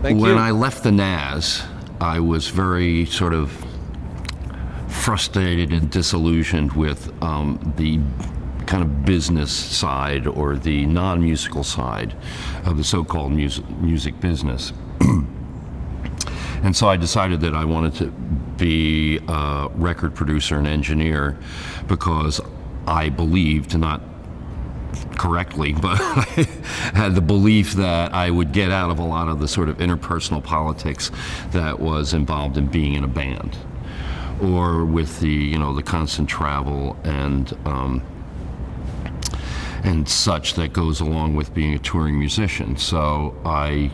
Thank you. When I left the NAS, I was very sort of frustrated and disillusioned with the kind of business side or the non-musical side of the so-called music business. And so I decided that I wanted to be a record producer and engineer because I believed, not correctly, but I had the belief that I would get out of a lot of the sort of interpersonal politics that was involved in being in a band, or with the the constant travel and such that goes along with being a touring musician. So I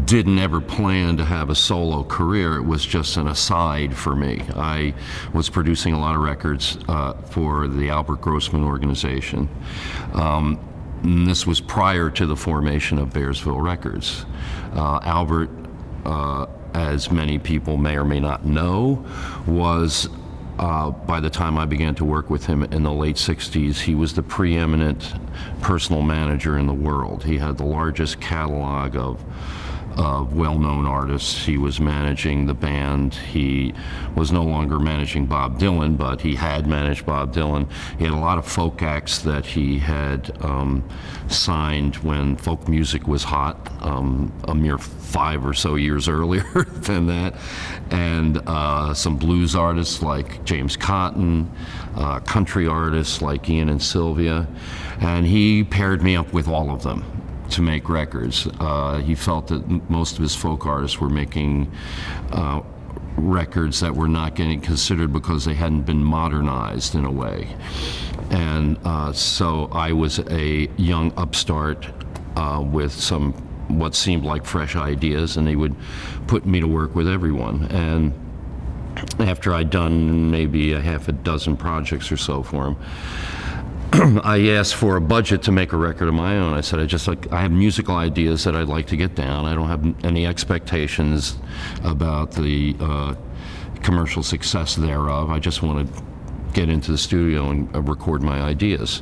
didn't ever plan to have a solo career. It was just an aside for me. I was producing a lot of records for the Albert Grossman organization. And this was prior to the formation of Bearsville Records. Albert, as many people may or may not know, was by the time I began to work with him in the late 60s, he was the preeminent personal manager in the world. He had the largest catalog of well-known artists. He was managing the band. He was no longer managing Bob Dylan, but he had managed Bob Dylan. He had a lot of folk acts that he had signed when folk music was hot, a mere 5 or so years earlier than that, and some blues artists like James Cotton, country artists like Ian and Sylvia, and he paired me up with all of them to make records. He felt that most of his folk artists were making records that were not getting considered because they hadn't been modernized in a way. And so I was a young upstart with some what seemed like fresh ideas, and he would put me to work with everyone. And after I'd done maybe a half a dozen projects or so for him, I asked for a budget to make a record of my own. I said, I have musical ideas that I'd like to get down. I don't have any expectations about the commercial success thereof. I just want to get into the studio and record my ideas.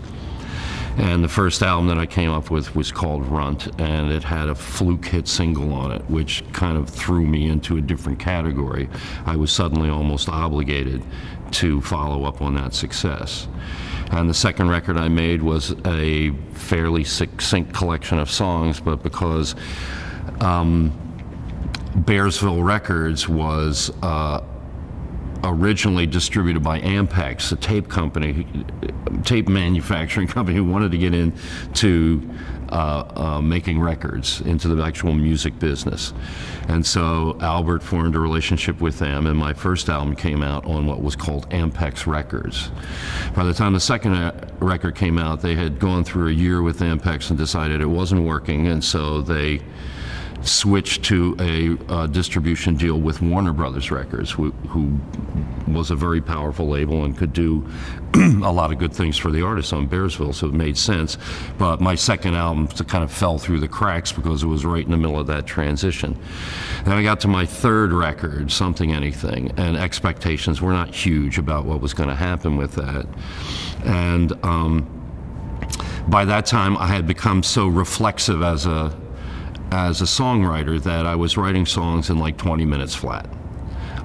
And the first album that I came up with was called Runt, and it had a fluke hit single on it, which kind of threw me into a different category. I was suddenly almost obligated to follow up on that success. And the second record I made was a fairly succinct collection of songs, but because Bearsville Records was originally distributed by Ampex, a tape manufacturing company who wanted to get into making records, into the actual music business. And so Albert formed a relationship with them, and my first album came out on what was called Ampex Records. By the time the second record came out, they had gone through a year with Ampex and decided it wasn't working, and so they switched to a distribution deal with Warner Brothers Records, who was a very powerful label and could do a lot of good things for the artists on Bearsville, so it made sense. But my second album kind of fell through the cracks because it was right in the middle of that transition. Then I got to my third record, Something Anything, and expectations were not huge about what was going to happen with that. And by that time, I had become so reflexive as a songwriter that I was writing songs in like 20 minutes flat.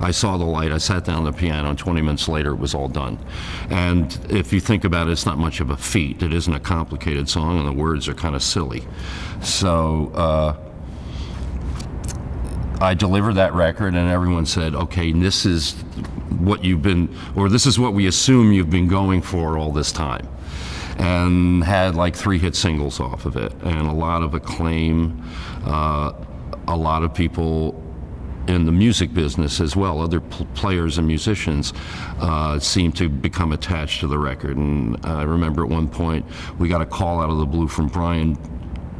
I saw the light, I sat down at the piano, and 20 minutes later it was all done. And if you think about it, it's not much of a feat. It isn't a complicated song, and the words are kind of silly. So I delivered that record, and everyone said, okay, this is what you've been, or this is what we assume you've been going for all this time. And had like 3 hit singles off of it, and a lot of acclaim. A lot of people in the music business as well, other players and musicians, seemed to become attached to the record. And I remember at one point we got a call out of the blue from Brian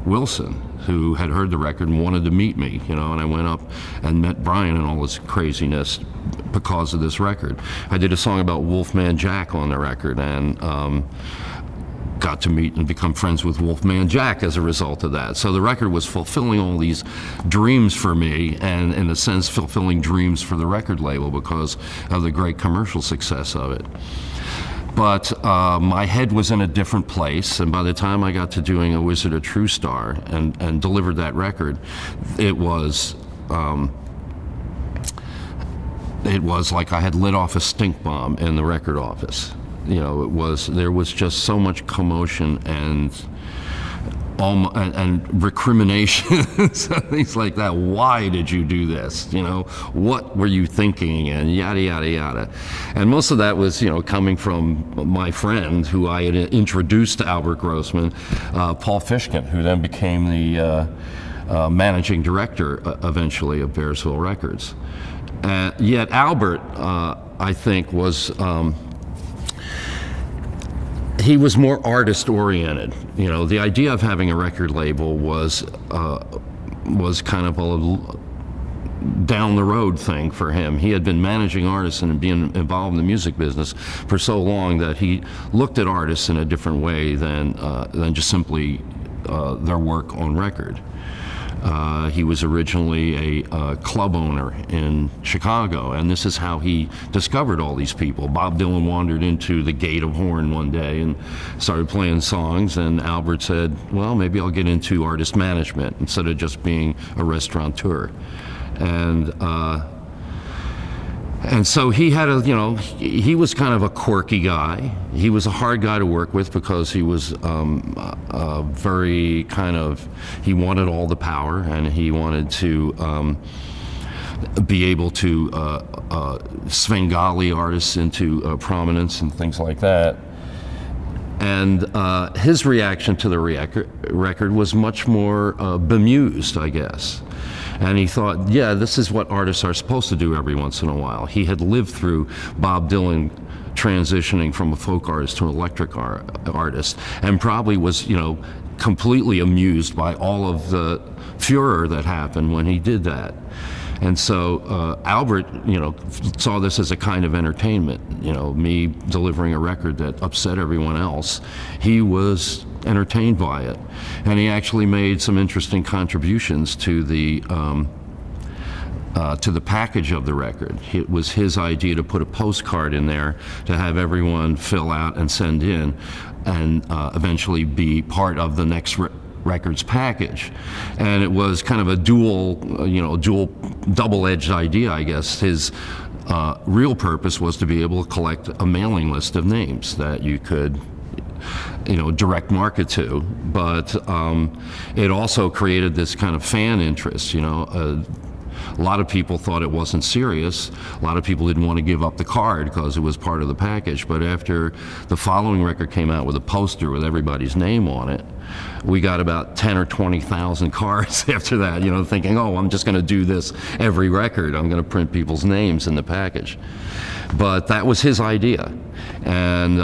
Wilson, who had heard the record and wanted to meet me, and I went up and met Brian and all his craziness because of this record. I did a song about Wolfman Jack on the record, and got to meet and become friends with Wolfman Jack as a result of that. So the record was fulfilling all these dreams for me, and in a sense fulfilling dreams for the record label because of the great commercial success of it. But my head was in a different place, and by the time I got to doing A Wizard, a True Star and delivered that record, it was like I had lit off a stink bomb in the record office. You know, there was just so much commotion and recriminations, things like that. Why did you do this? You know, what were you thinking? And yada, yada, yada. And most of that was, you know, coming from my friend who I had introduced to Albert Grossman, Paul Fishkin, who then became the managing director eventually of Bearsville Records. Yet Albert, I think, was he was more artist-oriented. You know, the idea of having a record label was kind of a down-the-road thing for him. He had been managing artists and being involved in the music business for so long that he looked at artists in a different way than just simply their work on record. He was originally a club owner in Chicago, and this is how he discovered all these people. Bob Dylan wandered into the Gate of Horn one day and started playing songs, and Albert said, well, maybe I'll get into artist management instead of just being a restaurateur. And so he had he was kind of a quirky guy. He was a hard guy to work with because he was very he wanted all the power, and he wanted to be able to Svengali artists into prominence and things like that. And his reaction to the record was much more bemused, I guess. And he thought, yeah, this is what artists are supposed to do every once in a while. He had lived through Bob Dylan transitioning from a folk artist to an electric artist, and probably was, you know, completely amused by all of the furor that happened when he did that. And so Albert, you know, saw this as a kind of entertainment. You know, me delivering a record that upset everyone else, he was entertained by it. And he actually made some interesting contributions to the package of the record. It was his idea to put a postcard in there to have everyone fill out and send in, and eventually be part of the next records package. And it was kind of a double-edged idea, I guess. His real purpose was to be able to collect a mailing list of names that you could, you know, direct market to, but it also created this kind of fan interest. You know, a lot of people thought it wasn't serious. A lot of people didn't want to give up the card because it was part of the package. But after the following record came out with a poster with everybody's name on it, we got about 10 or 20,000 cards after that, you know, thinking, oh, I'm just going to do this every record. I'm going to print people's names in the package. But that was his idea. And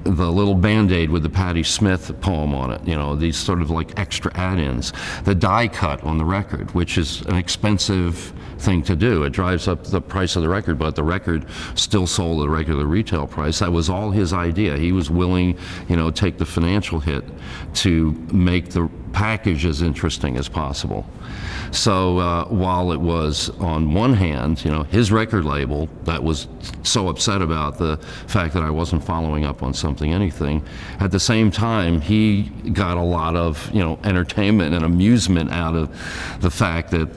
the little Band-Aid with the Patti Smith poem on it, you know, these sort of like extra add-ins. The die cut on the record, which is an expensive thing to do. It drives up the price of the record, but the record still sold at a regular retail price. That was all his idea. He was willing, you know, take the financial hit to make the package as interesting as possible. So while it was, on one hand, you know, his record label that was so upset about the fact that I wasn't following up on anything, at the same time, he got a lot of, you know, entertainment and amusement out of the fact that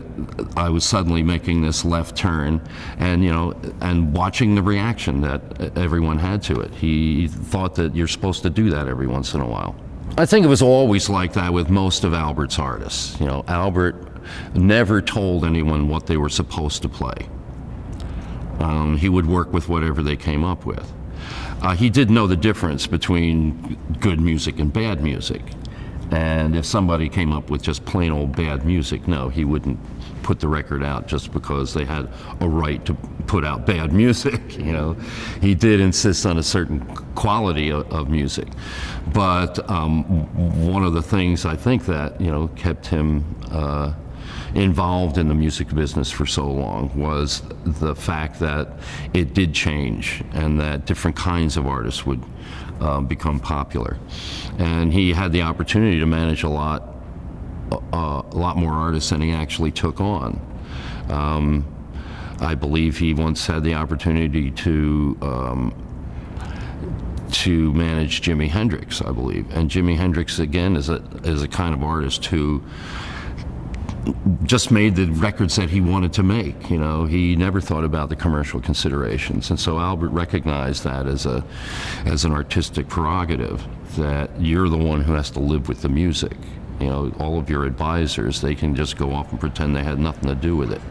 I was suddenly making this left turn, and, you know, and watching the reaction that everyone had to it. He thought that you're supposed to do that every once in a while. I think it was always like that with most of Albert's artists. You know, Albert never told anyone what they were supposed to play. He would work with whatever they came up with. He did know the difference between good music and bad music. And if somebody came up with just plain old bad music, no, he wouldn't put the record out just because they had a right to put out bad music. You know, he did insist on a certain quality of music. But one of the things I think that, you know, kept him involved in the music business for so long was the fact that it did change, and that different kinds of artists would become popular. And he had the opportunity to manage a lot more artists than he actually took on. I believe he once had the opportunity to to manage Jimi Hendrix, I believe. And Jimi Hendrix, again, is a kind of artist who just made the records that he wanted to make. You know, he never thought about the commercial considerations. And so Albert recognized that as an artistic prerogative, that you're the one who has to live with the music. You know, all of your advisors, they can just go off and pretend they had nothing to do with it.